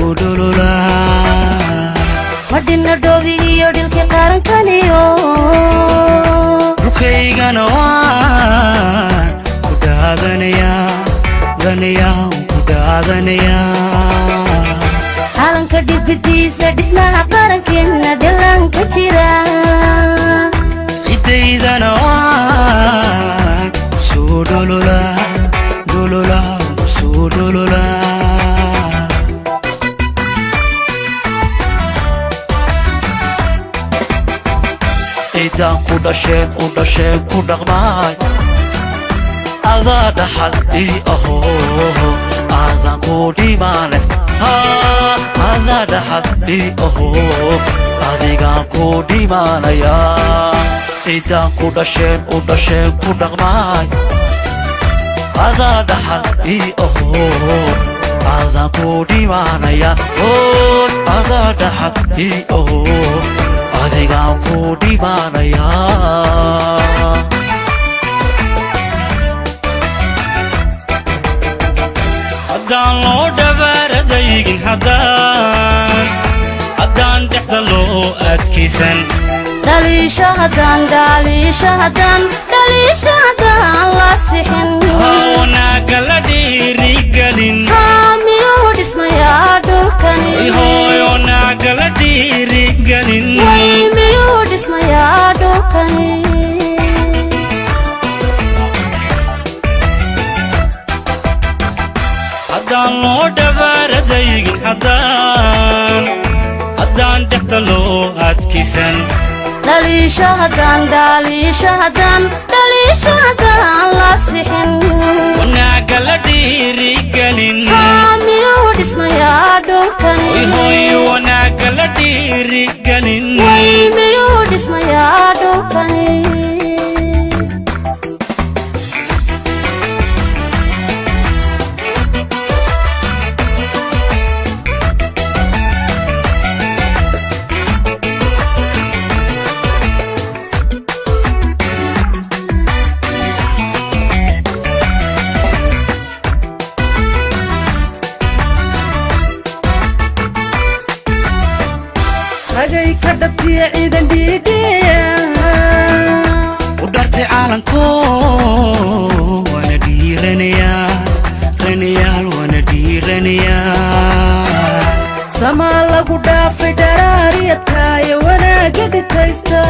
sudulula madina doobigiyo dhilka qarankaniyo dhulkaygana waan ku daadanaya ku daadanaya calanka dhibkiisa dhismaha qarankeena dhalanka jira ciidaydana waan sudulula sudulula ciidan ku dhasheen ku dhaqmaay adaa dhaxal ii aho aadan ku dhimaane adaa dhaxal ii aho adigaan ku dhimaanaya ciidan ku dhasheen ku dhaqmaay adaa dhaxal ii aho aadan ku dhimaanaya adaa dhaxal ii aho adigaan ku dhimaanaya haddaan loo dhabaaradaygin haddaan dhexda loo adkaysan dhaliisho haddaan la sixin wanaaga la dhiirigelin miyuu dhismayaa dhulkani wanaaga la dhiirigelin miyuu dhismayaa dhulkani haddaan loo dhabaaradaygin haddaan dhexda loo adkaysan dhaliisho haddaan la sixin wanaaga la dhiirigelin miyuu dhismayaa dhulkani wanaaga la dhiirigelin miyuu dhismayaa dhulkani ragay ka dhabtiya ciidan dhiidhiya u dhartay caalanko waana dhiiranayaa samaa lagu dhaafay dharaariyadkaayo wanaaga dhitaysta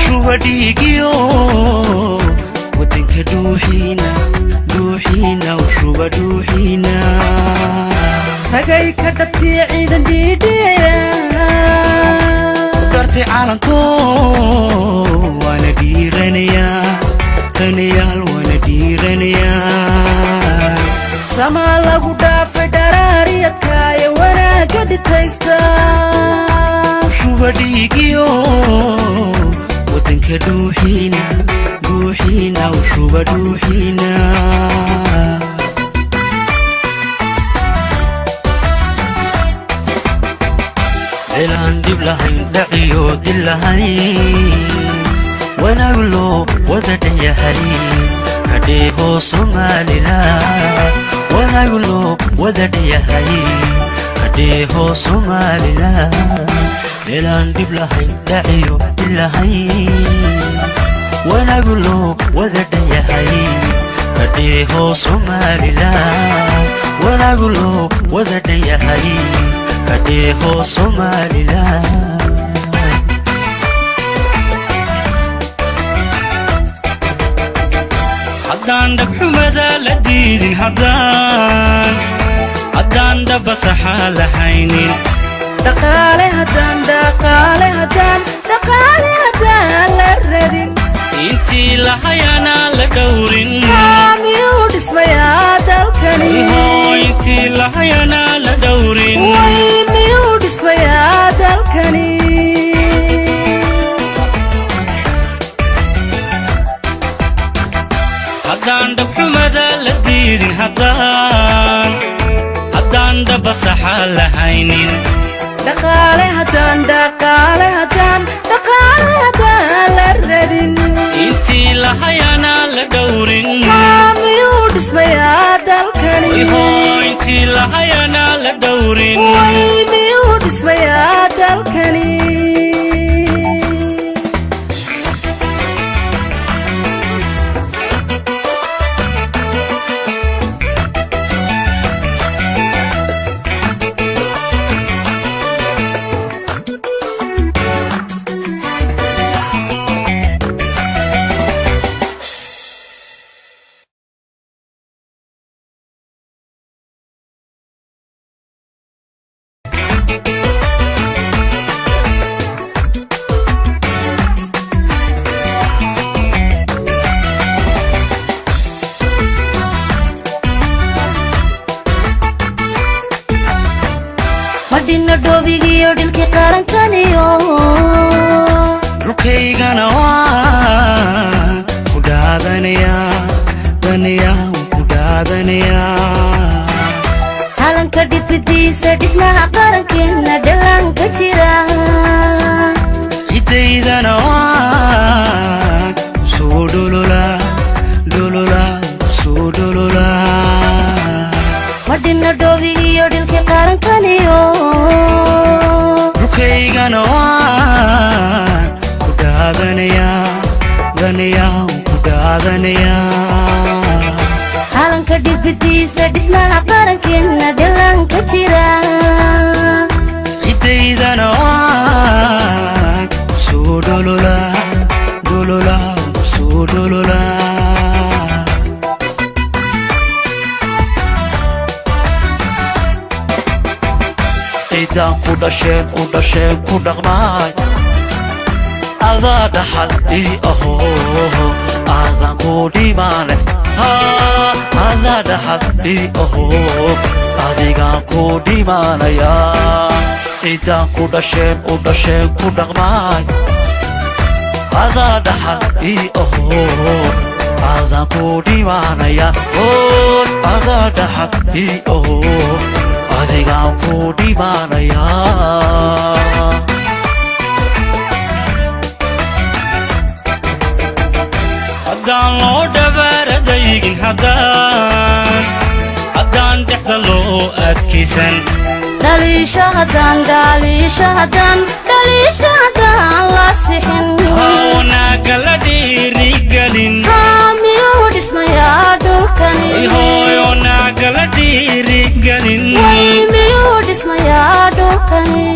shuba dhiigiyo wadanka dhuuxiina shuba dhuuxiina ragay ka dhabtiya ciidan dhiidhiya u dhartay caalanko waana dhiiranayaa samaa lagu dhaafay dharaariyadkaayo wanaaga dhitaysta shuba dhiigiyo wadanka dhuuxiina shuba dhuuxiina ilaan dhib lahayn dhaciyo dil lahayn wanaagu loo wada dhanyahay kadheebo Somaliland wanaagu loo wada dhanyahay kadheebo Somaliland ilaan dhib lahayn dhaciyo dil lahayn wanaagu loo wada dhanyahay kadheebo Somaliland wanaagu loo wada dhanyahay kadheebo Somaliland haddaan dhagxumada la diidin haddaan dhabasaxa lahaynin dhaqaale haddaan la radin intii lahayana la dhowrin miyuu dhismayaa dalkani intii lahayana la dhowrin miyuu dhismayaa dalkani haddaan dhagxumada la diidin haddaan dhabasaxa lahaynin dhaqaale haddaan la radin intii lahayana la dhowrin miyuu dhismayaa dalkani way hooyntii lahayana la dhowrin way miyuu dhismayaa dalkani madina doobigiyo dhilkii qarankaniyo dhulkaygana waan ku dhaadanayaa danayaa ku dhaadanayaa calanka dhibidiisa dhismaha qarankeena dhallaanka jira cidaydana waan soo dhololaa soo dhololaa madina doobigiyo dhilkii qarankaniyo dhulkaygana waan ku dhaadanayaa danayaa ku dhaadanayaa calanka dhibidiisa dhismaha qarankeena dhallaanka jira cidaydana waan soo dhololaa soo dhololaa ciidaan ku dhasheen ku dhaqmaay adaa dhaxal ii aho aadan ku dhimaane adaa dhaxal ii aho adigaan ku dhimaanayaa ciidaan ku dhasheen ku dhaqmaay adaa dhaxal ii aho aadan ku dhimaanayaa adaa dhaxal ii aho adigaan ku dhimaanayaa haddaan loo dhabaaradaygin haddaan dhexda loo adkaysan dhaliisho haddaan la sixin wanaaga la dhiirigelin miyuu dhismayaa dhulkani wanaaga la dhiirigelin way miyuu dhismayaa dhulkani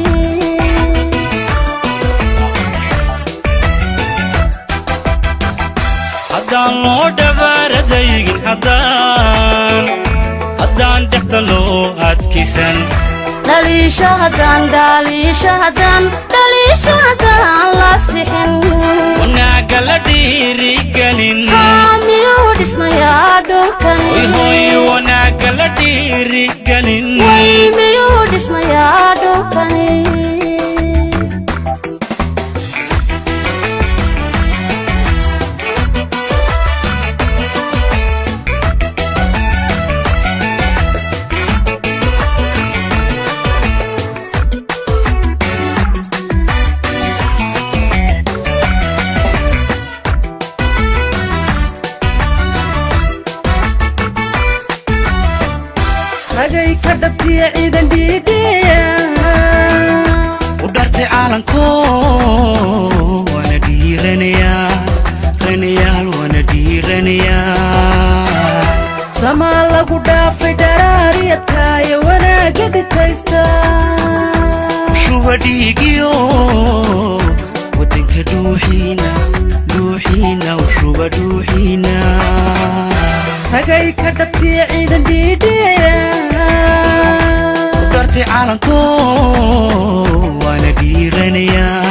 haddaan loo dhabaaradaygin haddaan dhexda loo adkaysan dhaliisho haddaan la sixin wanaaga la dhiirigelin miyuu dhismayaa dhulkani wanaaga la dhiirigelin way miyuu dhismayaa dhulkani ragay ka dhabtiya ciidan dhiidhiya u dhartay calanko waana dhiiranayaa waana dhiiranayaa samaa lagu dhaafay dharaariyadkaayo wanaagga dhitaysta shuba dhiigiyo wadanka dhuuxiina shuba dhuuxiina ragay ka dhabtiya ciidan dhiidhiya u dhartay calanko waana dhiiranayaa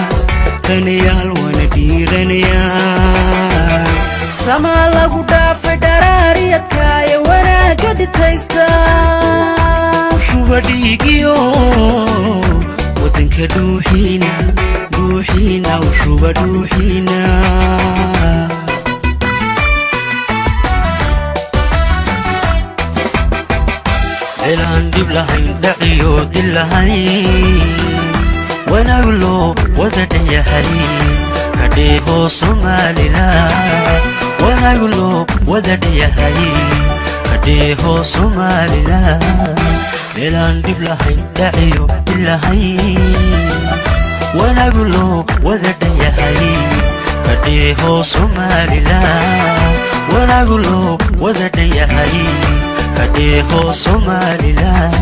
waana dhiiranayaa samaa lagu dhaafay dharaariyadkaayo wanaagga dhitaysta shuba dhiigiyo wadanka dhuuxiina shuba dhuuxiina ilaan dhib lahayn dhaciyo dil lahayn wanaag loo wada dhanyahay kadheehoo Soomaalila wanaag loo wada dhanyahay kadheeho Somaliland meelaan dhib lahayn dhaciyo bilahayn wanaagu loo wada dhan yahay kadheeho Somaliland wanaagu loo wada dhan yahay kadheeho Somaliland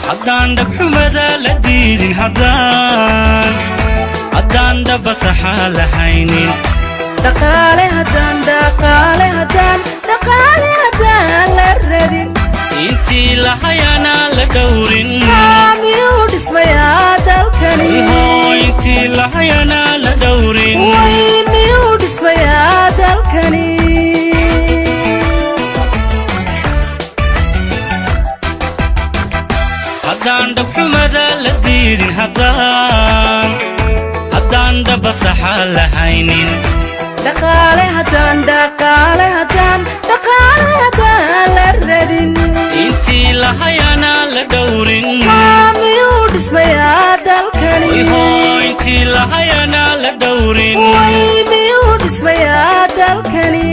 haddaan dhagxumada la diidin haddaan dhabasaxa lahaynin dhaqaale haddaan la radin intii lahayana la dhowrin miyuu dhismayaa dalkani intii lahayana la dhowrin miyuu dhismayaa dalkani haddaan dhagxumada la diidin haddaan dhabasaxa lahaynin dhaqaale haddaan la radin intii lahayana la dhowrin miyuu dhismayaa dalkani intii lahayana la dhowrin miyuu dhismayaa dalkani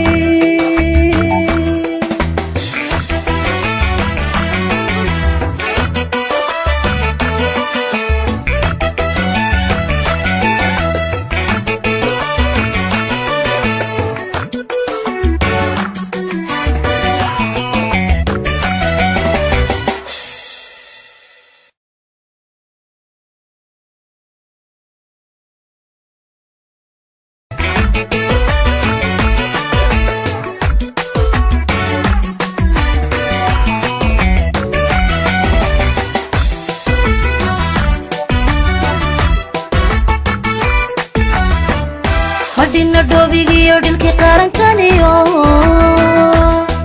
madina dhoobigiyo dhilkii qarankaniyo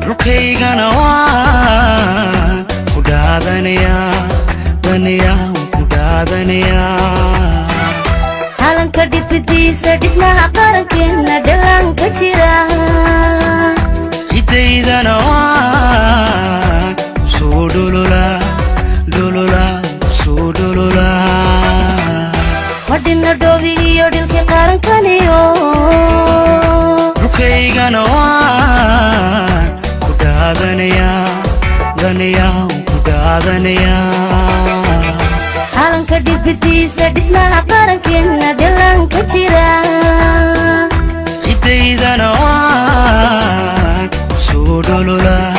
dhulkaygana waan ku dhaadanayaa calanka dhibidiisa dhismaha qarankeena dhallaanka jira cidaydana waan soo dhululaa madina dhoobigiyo dhilkii qarankaniyo dhulkaygana waan ku dhaadanayaa calanka dhibidiisa dhismaha qarankeena dhallaanka jira cidaydana waan soo dhululaa